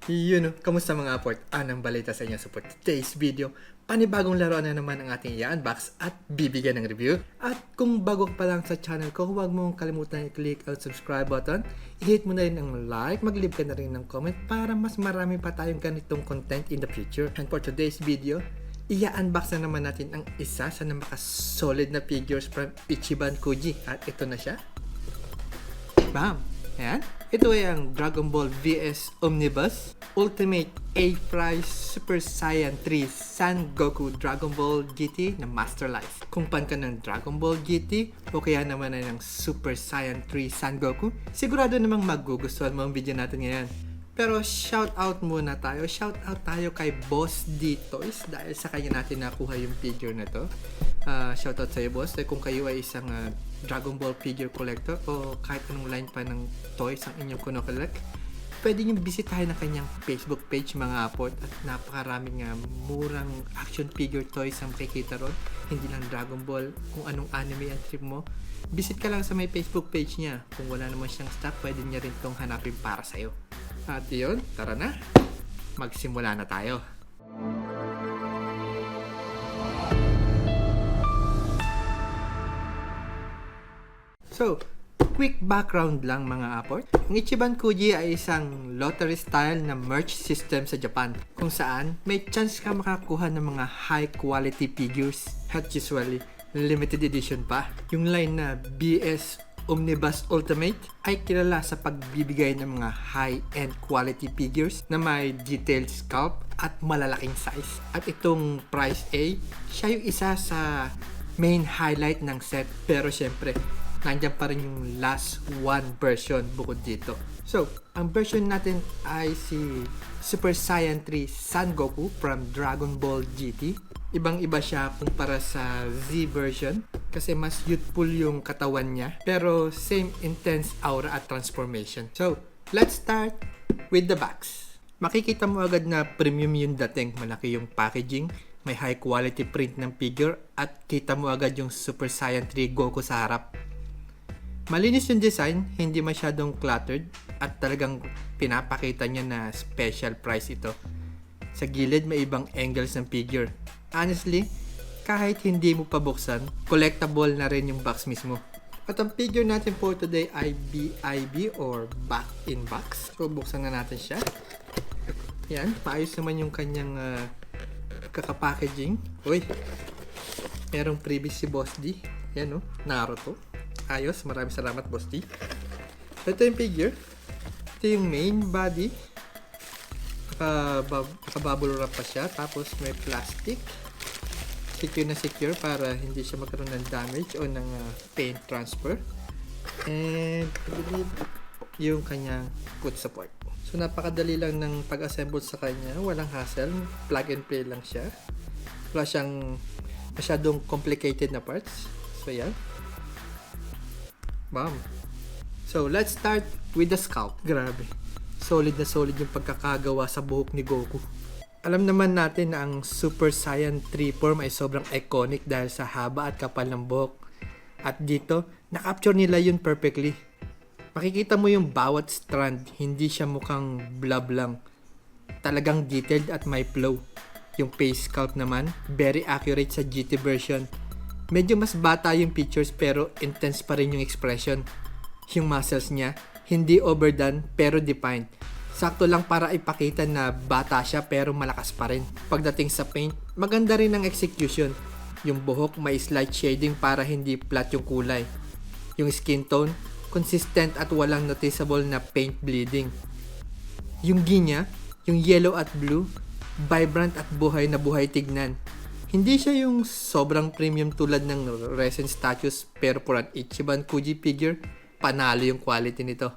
Yun, kamusta mga aport? Anong balita sa inyo? So for today's video, panibagong laro na naman ang ating i-unbox at bibigyan ng review. At kung bago ka pa lang sa channel ko, huwag mong kalimutan i-click ang subscribe button. I-hit mo na rin ang like, mag-leave ka na rin ng comment para mas marami pa tayong ganitong content in the future. And for today's video, i-unbox na naman natin ang isa sa solid na figures from Ichiban Kuji. At ito na siya. Bam! Ayan. Ito ay ang Dragon Ball VS Omnibus Ultimate A-Prize Super Saiyan 3 Son Goku Dragon Ball GT na Master Life. Kung fan ka ng Dragon Ball GT o kaya naman ay ng Super Saiyan 3 Son Goku, sigurado namang magugustuhan mo ang video natin ngayon. Pero shout out muna tayo. Shout out tayo kay Boss D Toys dahil sa kanya natin nakuha yung figure na to. Shout out sa iyo, boss. Kung kayo ay isang Dragon Ball figure collector o kahit anong line pa ng toys ang inyong kuno-collect, pwede nyo bisitahin ang kanyang Facebook page mga aport at napakaraming murang action figure toys ang makikita ron. Hindi lang Dragon Ball, kung anong anime ang trip mo. Visit ka lang sa may Facebook page niya. Kung wala naman siyang stock, pwede niya rin itong hanapin para sa'yo. At yun, tara na. Magsimula na tayo. So, quick background lang mga aport. Ang Ichiban Kuji ay isang lottery style na merch system sa Japan kung saan may chance ka makakuha ng mga high quality figures at usually limited edition pa. Yung line na BS Omnibus Ultimate ay kilala sa pagbibigay ng mga high-end quality figures na may detailed sculpt at malalaking size. At itong Prize A, siya yung isa sa main highlight ng set, pero syempre nandiyan pa rin yung last one version bukod dito. So, ang version natin ay si Super Saiyan 3 Son Goku from Dragon Ball GT. Ibang-iba siya kumpara sa Z version kasi mas youthful yung katawan niya pero same intense aura at transformation. So, let's start with the box. Makikita mo agad na premium yung dating. Malaki yung packaging, may high quality print ng figure at kita mo agad yung Super Saiyan 3 Goku sa harap. Malinis yung design, hindi masyadong cluttered at talagang pinapakita niya na special price ito. Sa gilid may ibang angles ng figure. Honestly, kahit hindi mo pabuksan, collectible na rin yung box mismo. At ang figure natin for today ay BIB or back in box. So buksan na natin siya. Yan, maayos naman yung kanyang kaka-packaging. Uy, merong previous si Boss D. Yan Naruto. Ayos, maraming salamat Boss D. Ito yung figure. Ito yung main body. Nakabubble wrap pa siya. Tapos may plastic. Secure na secure para hindi siya magkaroon ng damage o ng paint transfer. And yung kanyang foot support. So napakadali lang ng pag-assemble sa kanya. Walang hassle. Plug and play lang siya. Wala siyang masyadong complicated na parts. So yan. Bam. So, let's start with the sculpt. Grabe. Solid na solid yung pagkakagawa sa buhok ni Goku. Alam naman natin na ang Super Saiyan 3 form ay sobrang iconic dahil sa haba at kapal ng buhok. At dito, na-capture nila yun perfectly. Makikita mo yung bawat strand, hindi siya mukhang blob lang. Talagang detailed at may flow. Yung face sculpt naman, very accurate sa GT version. Medyo mas bata yung features pero intense pa rin yung expression. Yung muscles niya, hindi overdone pero defined. Sakto lang para ipakita na bata siya pero malakas pa rin. Pagdating sa paint, maganda rin ang execution. Yung buhok may slight shading para hindi flat yung kulay. Yung skin tone, consistent at walang noticeable na paint bleeding. Yung ginya, yung yellow at blue, vibrant at buhay na buhay tignan. Hindi siya yung sobrang premium tulad ng resin statues pero for an Ichiban Kuji figure, panalo yung quality nito.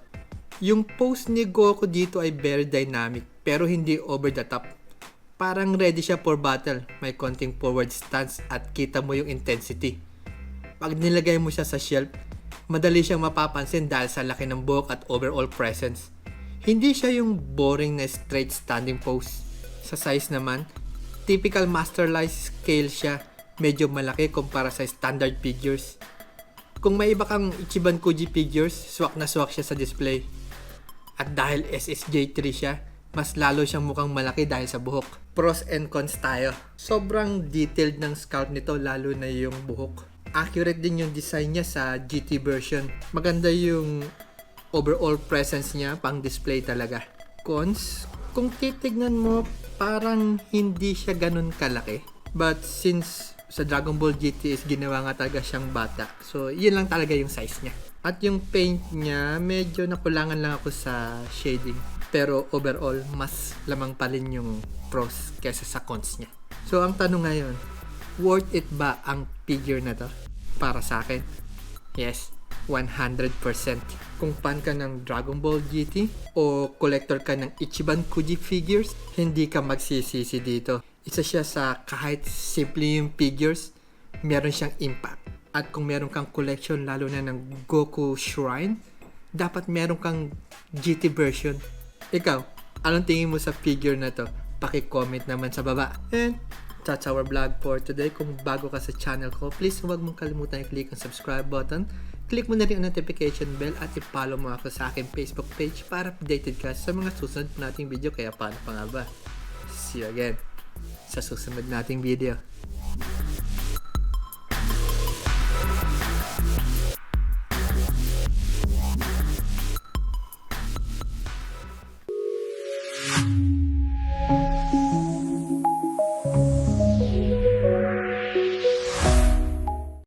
Yung pose ni Goku dito ay very dynamic pero hindi over the top. Parang ready siya for battle, may konting forward stance at kita mo yung intensity. Pag nilagay mo siya sa shelf, madali siyang mapapansin dahil sa laki ng buhok at overall presence. Hindi siya yung boring na straight standing pose. Sa size naman, typical Master Life scale siya, medyo malaki kumpara sa standard figures. Kung may iba kang Ichiban Kuji figures, swak na swak siya sa display. At dahil SSJ3 siya, mas lalo siyang mukhang malaki dahil sa buhok. Pros and cons tayo. Sobrang detailed ng sculpt nito, lalo na yung buhok. Accurate din yung design niya sa GT version. Maganda yung overall presence niya, pang display talaga. Cons, kung titignan mo, parang hindi siya ganun kalaki. But since sa Dragon Ball GT is ginawa nga talaga siyang bata, so yun lang talaga yung size niya. At yung paint niya, medyo nakulangan lang ako sa shading. Pero overall, mas lamang pa rin yung pros kesa sa cons niya. So ang tanong ngayon, worth it ba ang figure na to? Para sa akin, yes, 100%. Kung fan ka ng Dragon Ball GT o collector ka ng Ichiban Kuji figures, hindi ka magsisisi dito. Isa siya sa kahit simple yung figures, meron siyang impact. At kung meron kang collection lalo na ng Goku Shrine, dapat meron kang GT version. Ikaw, anong tingin mo sa figure na to? Paki-comment naman sa baba. And that's our vlog for today. Kung bago ka sa channel ko, please huwag mong kalimutan i-click ang subscribe button. Click mo na rin ang notification bell at i-follow mo ako sa aking Facebook page para updated ka sa mga susunod nating video. Kaya paano pa nga ba? See you again sa susunod nating video.